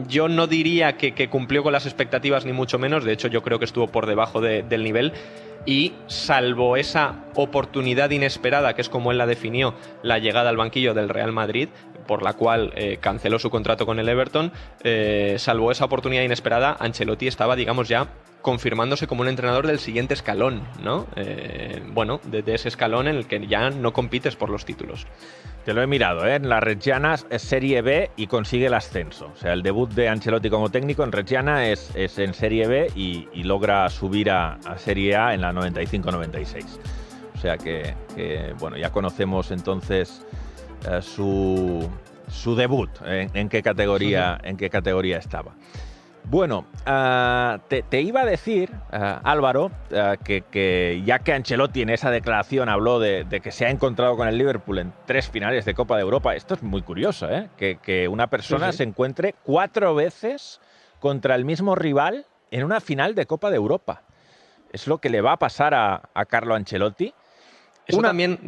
yo no diría que cumplió con las expectativas, ni mucho menos. De hecho, yo creo que estuvo por debajo del nivel. Y salvo esa oportunidad inesperada, que es como él la definió, la llegada al banquillo del Real Madrid, por la cual canceló su contrato con el Everton, salvo esa oportunidad inesperada, Ancelotti estaba, digamos, ya confirmándose como un entrenador del siguiente escalón, ¿no? Bueno, de ese escalón en el que ya no compites por los títulos. Te lo he mirado, ¿eh? En la Reggiana es Serie B y consigue el ascenso. O sea, el debut de Ancelotti como técnico en Reggiana es en Serie B y logra subir a Serie A en la 95-96. O sea que bueno, ya conocemos entonces su debut, en qué categoría estaba. Bueno, te iba a decir, Álvaro, que ya que Ancelotti en esa declaración habló de que se ha encontrado con el Liverpool en 3 finales de Copa de Europa, esto es muy curioso, ¿eh? Que una persona se encuentre 4 veces contra el mismo rival en una final de Copa de Europa. Es lo que le va a pasar a Carlo Ancelotti. Eso también,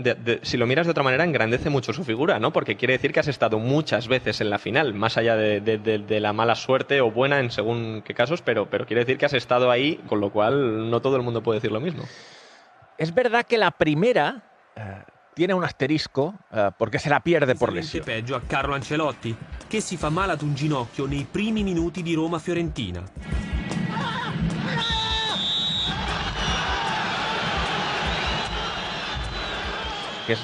si lo miras de otra manera, engrandece mucho su figura, ¿no? Porque quiere decir que has estado muchas veces en la final, más allá de la mala suerte o buena en según qué casos, pero quiere decir que has estado ahí, con lo cual no todo el mundo puede decir lo mismo. Es verdad que la primera tiene un asterisco porque se la pierde por lesión. Peggio a Carlo Ancelotti, che si fa male ad un ginocchio nei primi minuti di Roma-Fiorentina. Que es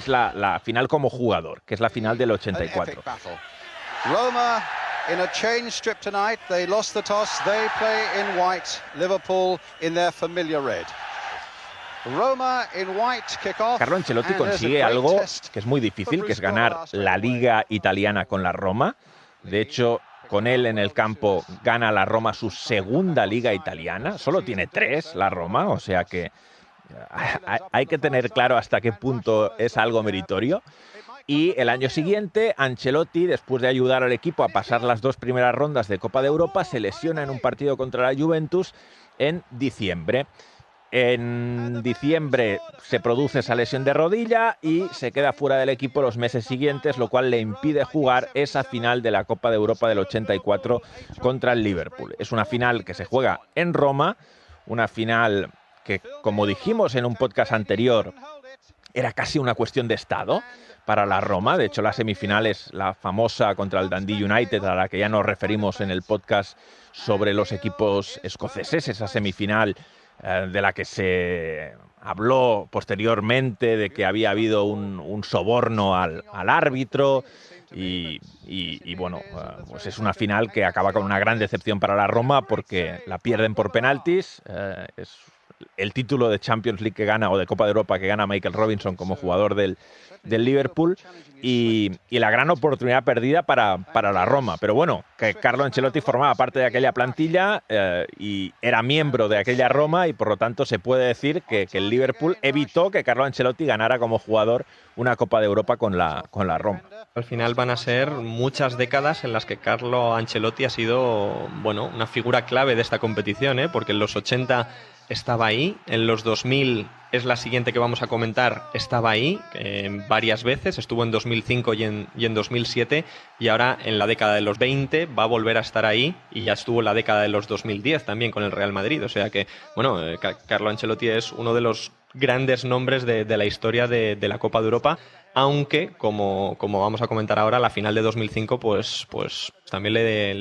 la final como jugador, que es la final del 84. Roma in a change strip tonight. They lost the toss. They play in white. Liverpool in their familiar red. Roma in white kick-off. Carlo Ancelotti consigue algo que es muy difícil, que es ganar la Liga italiana con la Roma. De hecho, con él en el campo gana la Roma su segunda Liga italiana. Solo tiene 3 la Roma, o sea que hay que tener claro hasta qué punto es algo meritorio. Y el año siguiente, Ancelotti, después de ayudar al equipo a pasar las 2 primeras rondas de Copa de Europa, se lesiona en un partido contra la Juventus en diciembre. En diciembre se produce esa lesión de rodilla y se queda fuera del equipo los meses siguientes, lo cual le impide jugar esa final de la Copa de Europa del 84 contra el Liverpool. Es una final que se juega en Roma, una final que, como dijimos en un podcast anterior, era casi una cuestión de estado para la Roma. De hecho, la semifinal es la famosa contra el Dundee United, a la que ya nos referimos en el podcast sobre los equipos escoceses, esa semifinal de la que se habló posteriormente de que había habido un soborno al árbitro y bueno, pues es una final que acaba con una gran decepción para la Roma porque la pierden por penaltis. Es el título de Champions League que gana, o de Copa de Europa que gana Michael Robinson como jugador del Liverpool, y la gran oportunidad perdida para la Roma. Pero bueno, que Carlo Ancelotti formaba parte de aquella plantilla y era miembro de aquella Roma, y por lo tanto se puede decir que el Liverpool evitó que Carlo Ancelotti ganara como jugador una Copa de Europa con la Roma. Al final van a ser muchas décadas en las que Carlo Ancelotti ha sido, bueno, una figura clave de esta competición, porque en los 80 estaba ahí, en los 2000 es la siguiente que vamos a comentar, estaba ahí varias veces, estuvo en 2005 y en 2007, y ahora en la década de los 20 va a volver a estar ahí, y ya estuvo en la década de los 2010 también con el Real Madrid. O sea que, bueno, Carlo Ancelotti es uno de los grandes nombres de la historia de la Copa de Europa, aunque, como vamos a comentar ahora, la final de 2005 pues también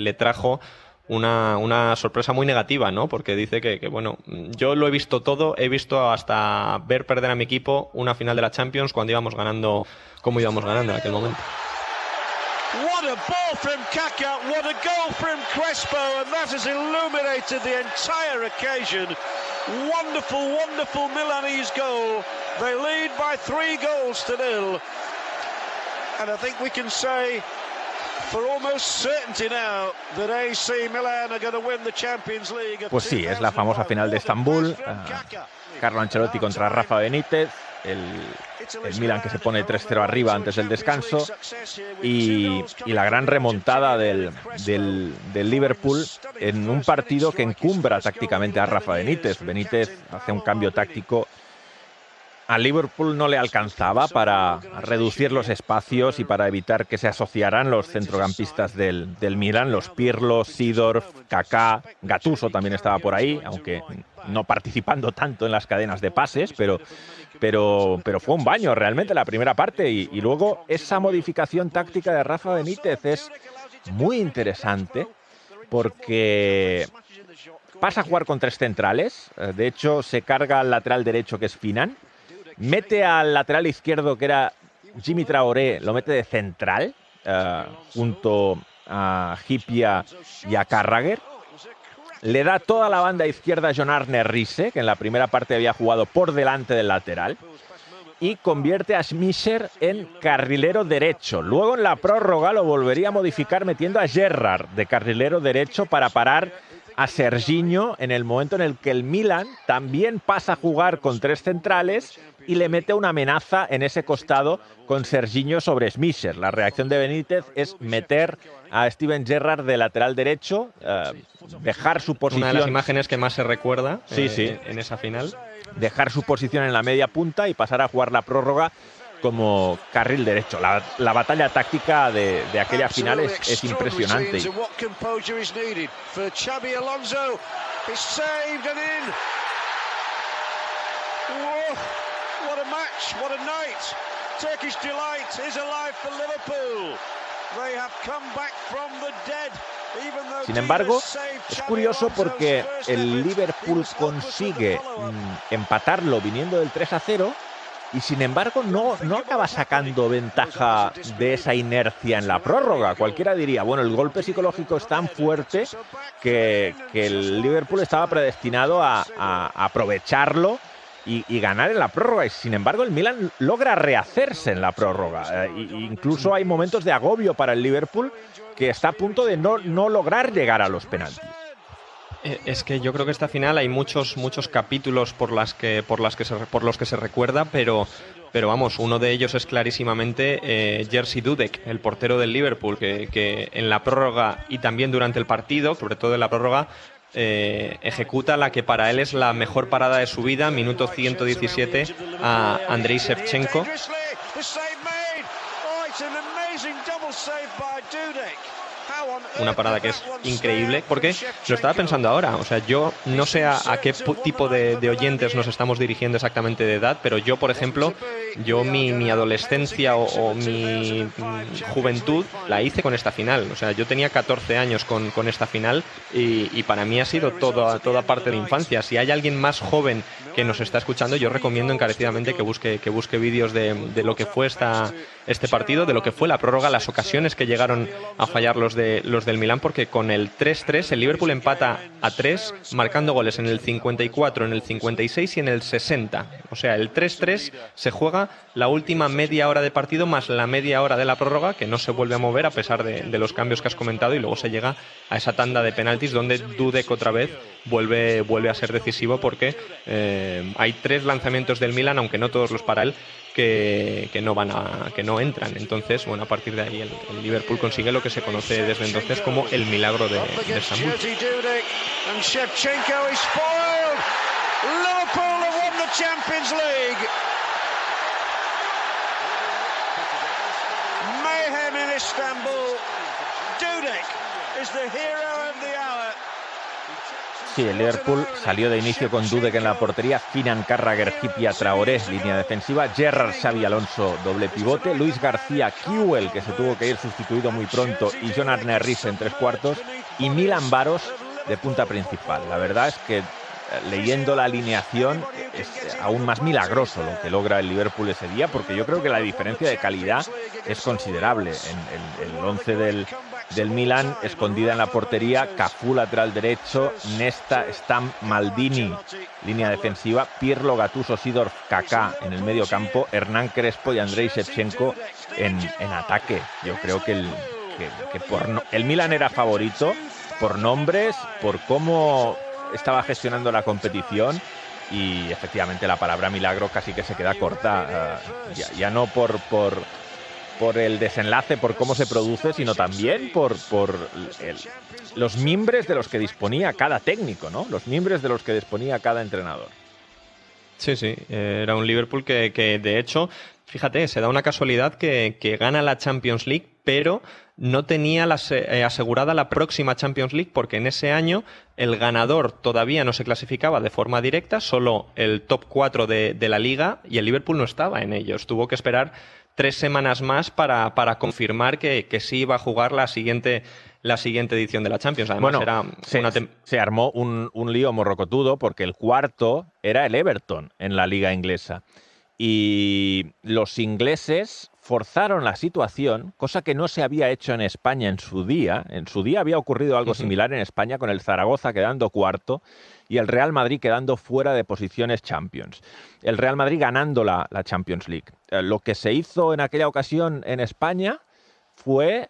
le trajo una sorpresa muy negativa, ¿no? Porque dice que, bueno, yo lo he visto todo, he visto hasta ver perder a mi equipo una final de la Champions cuando íbamos ganando, como íbamos ganando en aquel momento. What a ball from Kaká, what a goal from Crespo, and that has illuminated the entire occasion. Wonderful, wonderful Milanese goal. They lead by 3-0. And I think we can say for almost certainty now that AC Milan are going to win the Champions League. Pues sí, es la famosa final de Estambul. Carlo Ancelotti contra Rafa Benítez. El Milan que se pone 3-0 arriba antes del descanso, y la gran remontada del Liverpool en un partido que encumbra tácticamente a Rafa Benítez. Benítez hace un cambio táctico. Al Liverpool no le alcanzaba para reducir los espacios y para evitar que se asociaran los centrocampistas del Milan, los Pirlo, Seedorf, Kaká, Gattuso también estaba por ahí, aunque no participando tanto en las cadenas de pases, pero fue un baño realmente la primera parte, y luego esa modificación táctica de Rafa Benítez es muy interesante porque pasa a jugar con 3 centrales. De hecho se carga al lateral derecho, que es Finan, mete al lateral izquierdo, que era Jimmy Traoré, lo mete de central junto a Hyypiä y a Carragher. Le da toda la banda izquierda a Jon Arne Riise, que en la primera parte había jugado por delante del lateral, y convierte a Schmeichel en carrilero derecho. Luego en la prórroga lo volvería a modificar metiendo a Gerrard de carrilero derecho para parar a Serginho en el momento en el que el Milan también pasa a jugar con 3 centrales y le mete una amenaza en ese costado con Serginho sobre Schmeichel. La reacción de Benítez es meter a Steven Gerrard de lateral derecho, dejar su posición. Una de las imágenes que más se recuerda en esa final. Dejar su posición en la media punta y pasar a jugar la prórroga como carril derecho. La batalla táctica de aquella final es impresionante. Sin embargo, es curioso porque el Liverpool consigue empatarlo viniendo del 3-0 y sin embargo no acaba sacando ventaja de esa inercia en la prórroga. Cualquiera diría, bueno, el golpe psicológico es tan fuerte que el Liverpool estaba predestinado a aprovecharlo y ganar en la prórroga, y sin embargo el Milan logra rehacerse en la prórroga. Incluso hay momentos de agobio para el Liverpool, que está a punto de no lograr llegar a los penaltis. Es que yo creo que esta final hay muchos capítulos por los que se recuerda, pero vamos, uno de ellos es clarísimamente Jerzy Dudek, el portero del Liverpool, que en la prórroga y también durante el partido, sobre todo en la prórroga, ejecuta la que para él es la mejor parada de su vida, minuto 117, a Andrei Shevchenko. Una parada que es increíble, porque lo estaba pensando ahora, o sea, yo no sé a qué tipo de oyentes nos estamos dirigiendo exactamente de edad, pero yo, por ejemplo, yo mi adolescencia o mi juventud la hice con esta final. O sea, yo tenía 14 años con esta final y para mí ha sido toda parte de la infancia. Si hay alguien más joven que nos está escuchando, yo recomiendo encarecidamente que busque vídeos de lo que fue este partido, de lo que fue la prórroga, las ocasiones que llegaron a fallar los del Milán, porque con el 3-3 el Liverpool empata a 3, marcando goles en el 54, en el 56 y en el 60. O sea, el 3-3 se juega la última media hora de partido más la media hora de la prórroga, que no se vuelve a mover a pesar de los cambios que has comentado, y luego se llega a esa tanda de penaltis donde Dudek otra vez vuelve a ser decisivo, porque hay 3 lanzamientos del Milan, aunque no todos los para él, que no entran. Entonces, bueno, a partir de ahí el Liverpool consigue lo que se conoce desde entonces como el milagro de Estambul. Liverpool have won the Champions League. Mayhem in Istanbul. Dudek is the hero of the hour. Sí, el Liverpool salió de inicio con Dudek en la portería, Finan, Carragher, Hyypiä, Traoré, línea defensiva, Gerrard, Xavi Alonso, doble pivote, Luis García, Kewell, que se tuvo que ir sustituido muy pronto, y John Arne Riise en 3 cuartos, y Milan Baros de punta principal. La verdad es que leyendo la alineación es aún más milagroso lo que logra el Liverpool ese día, porque yo creo que la diferencia de calidad es considerable. En el 11 del Milan, escondida en la portería, Cafú lateral derecho, Nesta, Stam, Maldini línea defensiva, Pirlo, Gattuso, Seedorf, Kaká en el medio campo, Hernán Crespo y Andrei Shevchenko en ataque. Yo creo que el Milan era favorito por nombres, por cómo estaba gestionando la competición, y efectivamente la palabra milagro casi que se queda corta, ya no por el desenlace, por cómo se produce, sino también por los mimbres de los que disponía cada técnico, ¿no? Los mimbres de los que disponía cada entrenador. Sí, era un Liverpool que de hecho, fíjate, se da una casualidad que gana la Champions League, pero no tenía asegurada la próxima Champions League, porque en ese año el ganador todavía no se clasificaba de forma directa, solo el top 4 de la Liga, y el Liverpool no estaba en ellos. Tuvo que esperar 3 semanas más para confirmar que sí iba a jugar la siguiente edición de la Champions. Además, bueno, se armó un lío morrocotudo, porque el cuarto era el Everton en la Liga inglesa. Y los ingleses forzaron la situación, cosa que no se había hecho en España en su día. En su día había ocurrido algo similar en España, con el Zaragoza quedando cuarto y el Real Madrid quedando fuera de posiciones Champions. El Real Madrid ganando la Champions League. Lo que se hizo en aquella ocasión en España fue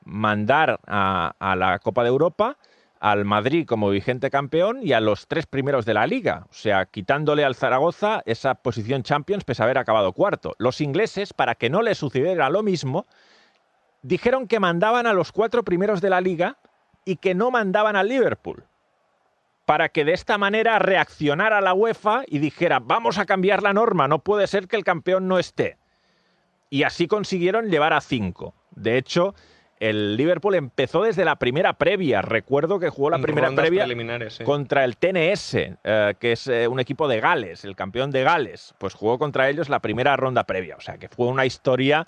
mandar a la Copa de Europa al Madrid como vigente campeón y a los 3 primeros de la Liga. O sea, quitándole al Zaragoza esa posición Champions pese a haber acabado cuarto. Los ingleses, para que no les sucediera lo mismo, dijeron que mandaban a los 4 primeros de la Liga y que no mandaban al Liverpool, para que de esta manera reaccionara la UEFA y dijera: vamos a cambiar la norma, no puede ser que el campeón no esté. Y así consiguieron llevar a 5. De hecho, el Liverpool empezó desde la primera previa. Recuerdo que jugó la primera previa contra el TNS, que es un equipo de Gales, el campeón de Gales. Pues jugó contra ellos la primera ronda previa. O sea, que fue una historia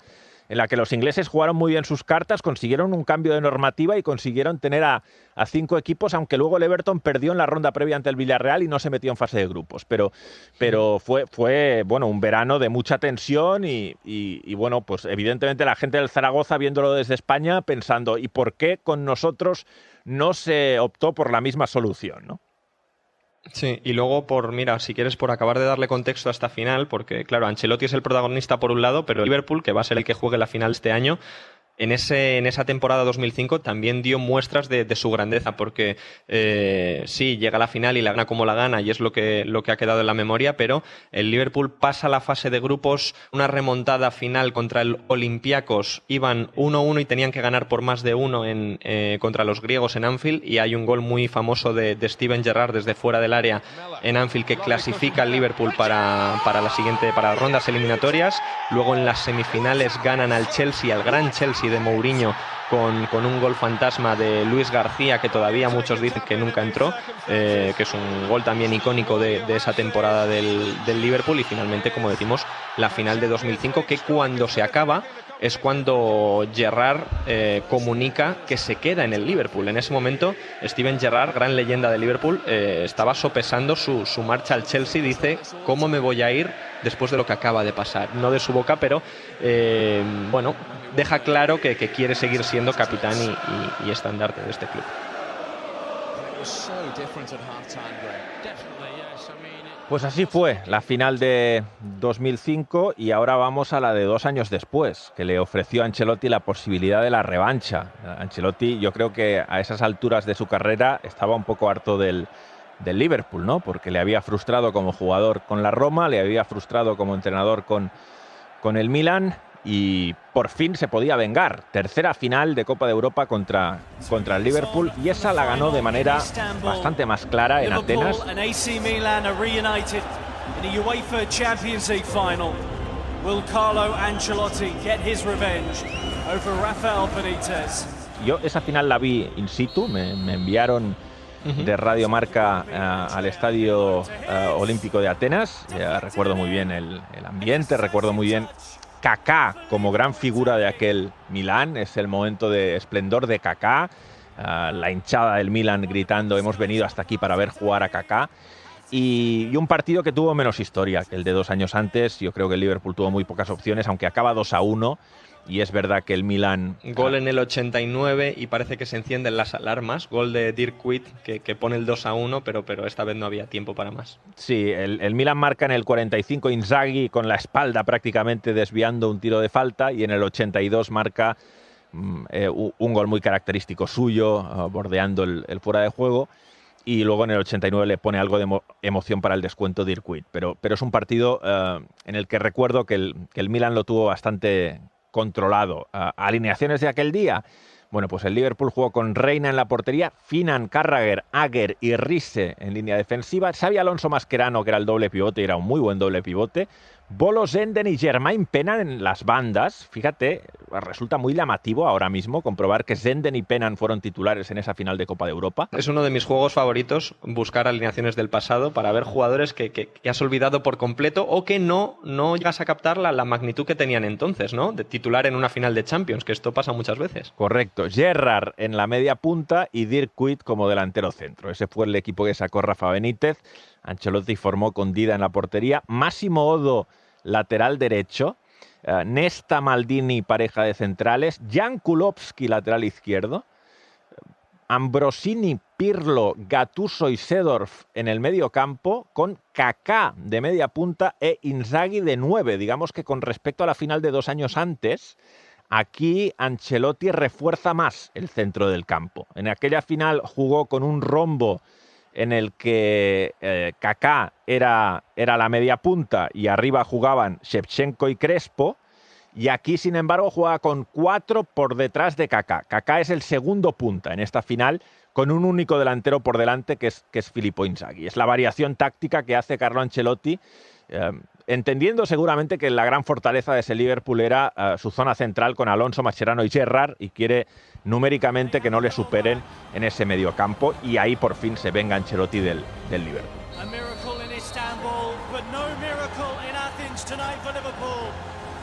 en la que los ingleses jugaron muy bien sus cartas, consiguieron un cambio de normativa y consiguieron tener a 5 equipos, aunque luego el Everton perdió en la ronda previa ante el Villarreal y no se metió en fase de grupos. Pero fue bueno, un verano de mucha tensión y bueno, pues evidentemente la gente del Zaragoza, viéndolo desde España, pensando: ¿y por qué con nosotros no se optó por la misma solución, ¿no? Sí, y luego si quieres, por acabar de darle contexto a esta final, porque claro, Ancelotti es el protagonista por un lado, pero el Liverpool, que va a ser el que juegue la final este año, en esa temporada 2005 también dio muestras de su grandeza, porque sí, llega a la final y la gana como la gana, y es lo que ha quedado en la memoria, pero el Liverpool pasa la fase de grupos, una remontada final contra el Olympiacos, iban 1-1 y tenían que ganar por más de 1 contra los griegos en Anfield, y hay un gol muy famoso de Steven Gerrard desde fuera del área en Anfield que clasifica al Liverpool para las rondas eliminatorias. Luego en las semifinales ganan al Chelsea, al gran Chelsea de Mourinho, con un gol fantasma de Luis García, que todavía muchos dicen que nunca entró, que es un gol también icónico de esa temporada del Liverpool. Y finalmente, como decimos, la final de 2005, que cuando se acaba es cuando Gerrard comunica que se queda en el Liverpool. En ese momento, Steven Gerrard, gran leyenda de Liverpool, estaba sopesando su marcha al Chelsea. Dice, ¿cómo me voy a ir después de lo que acaba de pasar? No de su boca, pero bueno, deja claro que quiere seguir siendo capitán y estandarte de este club. Pues así fue la final de 2005 y ahora vamos a la de 2 años después, que le ofreció a Ancelotti la posibilidad de la revancha. Ancelotti, yo creo que a esas alturas de su carrera estaba un poco harto del Liverpool, ¿no? Porque le había frustrado como jugador con la Roma, le había frustrado como entrenador con el Milan y por fin se podía vengar. Tercera final de Copa de Europa contra el Liverpool, y esa la ganó de manera bastante más clara en Atenas. Yo esa final la vi in situ, me enviaron de Radio Marca al Estadio Olímpico de Atenas. Recuerdo muy bien el ambiente, recuerdo muy bien Kaká como gran figura de aquel Milán. Es el momento de esplendor de Kaká, la hinchada del Milán gritando hemos venido hasta aquí para ver jugar a Kaká, y un partido que tuvo menos historia que el de 2 años antes. Yo creo que el Liverpool tuvo muy pocas opciones, aunque acaba 2-1, y es verdad que el Milán... Gol en el 89 y parece que se encienden las alarmas. Gol de Dirk Kuyt que pone el 2-1, pero esta vez no había tiempo para más. Sí, el Milán marca en el 45 Inzaghi con la espalda prácticamente desviando un tiro de falta, y en el 82 marca un gol muy característico suyo, bordeando el fuera de juego. Y luego en el 89 le pone algo de emoción para el descuento Dirk Kuyt. Pero es un partido en el que recuerdo que el Milán lo tuvo bastante controlado. Alineaciones de aquel día. Bueno, pues el Liverpool jugó con Reina en la portería, Finan, Carragher, Agger y Riise en línea defensiva, Xabi Alonso Mascherano, que era el doble pivote, era un muy buen doble pivote, Bolo Zenden y Jermaine Pennant en las bandas. Fíjate, resulta muy llamativo ahora mismo comprobar que Zenden y Pennant fueron titulares en esa final de Copa de Europa. Es uno de mis juegos favoritos, buscar alineaciones del pasado para ver jugadores que has olvidado por completo o que no llegas a captar la magnitud que tenían entonces, ¿no? De titular en una final de Champions, que esto pasa muchas veces. Correcto. Gerrard en la media punta y Dirk Kuyt como delantero centro. Ese fue el equipo que sacó Rafa Benítez. Ancelotti formó con Dida en la portería, Massimo Odo lateral derecho, Nesta Maldini pareja de centrales, Jan Kulowski lateral izquierdo, Ambrosini, Pirlo, Gattuso y Seedorf en el medio campo, con Kaká de media punta e Inzaghi de 9. Digamos que con respecto a la final de 2 años antes, aquí Ancelotti refuerza más el centro del campo. En aquella final jugó con un rombo en el que Kaká era la media punta y arriba jugaban Shevchenko y Crespo, y aquí, sin embargo, juega con 4 por detrás de Kaká. Kaká es el segundo punta en esta final, con un único delantero por delante, que es Filippo Inzaghi. Es la variación táctica que hace Carlo Ancelotti, entendiendo seguramente que la gran fortaleza de ese Liverpool era su zona central con Alonso, Mascherano y Gerrard, y quiere numéricamente que no le superen en ese mediocampo, y ahí por fin se venga Ancelotti del Liverpool. A miracle in Istanbul, but no miracle in Athens tonight for Liverpool.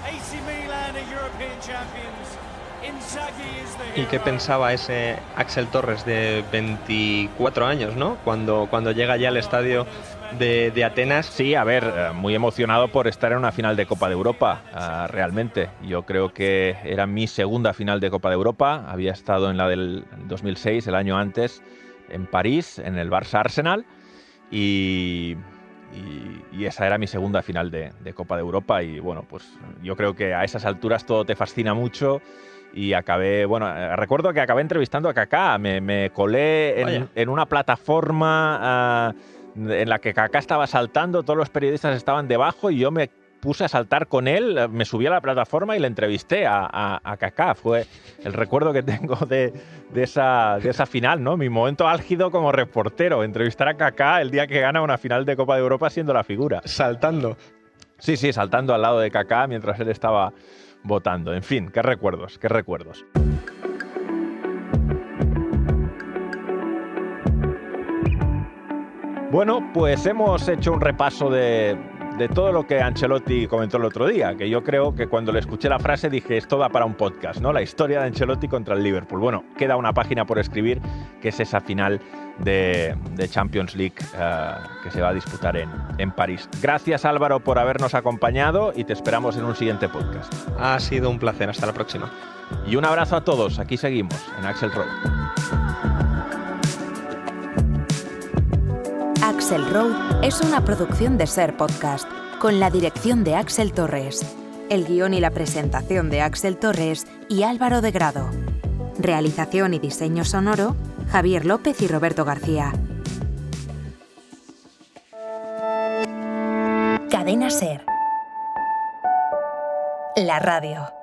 AC Milan are European champions. Inzaghi is the hero. ¿Y qué pensaba ese Axel Torres de 24 años, ¿no? Cuando llega ya al estadio de Atenas? Sí, a ver, muy emocionado por estar en una final de Copa de Europa, realmente. Yo creo que era mi segunda final de Copa de Europa. Había estado en la del 2006, el año antes, en París, en el Barça Arsenal, y esa era mi segunda final de Copa de Europa. Y bueno, pues yo creo que a esas alturas todo te fascina mucho. Y recuerdo que acabé entrevistando a Kaká. Me colé en una plataforma en la que Kaká estaba saltando, todos los periodistas estaban debajo y yo me puse a saltar con él, me subí a la plataforma y le entrevisté a Kaká. Fue el recuerdo que tengo de esa final, ¿no? Mi momento álgido como reportero, entrevistar a Kaká el día que gana una final de Copa de Europa siendo la figura. Saltando. Sí, saltando al lado de Kaká mientras él estaba votando. En fin, qué recuerdos, qué recuerdos. Bueno, pues hemos hecho un repaso de de todo lo que Ancelotti comentó el otro día, que yo creo que cuando le escuché la frase dije, esto da para un podcast, ¿no? La historia de Ancelotti contra el Liverpool. Bueno, queda una página por escribir, que es esa final de Champions League que se va a disputar en París. Gracias, Álvaro, por habernos acompañado y te esperamos en un siguiente podcast. Ha sido un placer. Hasta la próxima. Y un abrazo a todos. Aquí seguimos en Axel Road. Axel Road es una producción de Ser Podcast, con la dirección de Axel Torres, el guión y la presentación de Axel Torres y Álvaro de Grado. Realización y diseño sonoro, Javier López y Roberto García. Cadena Ser. La radio.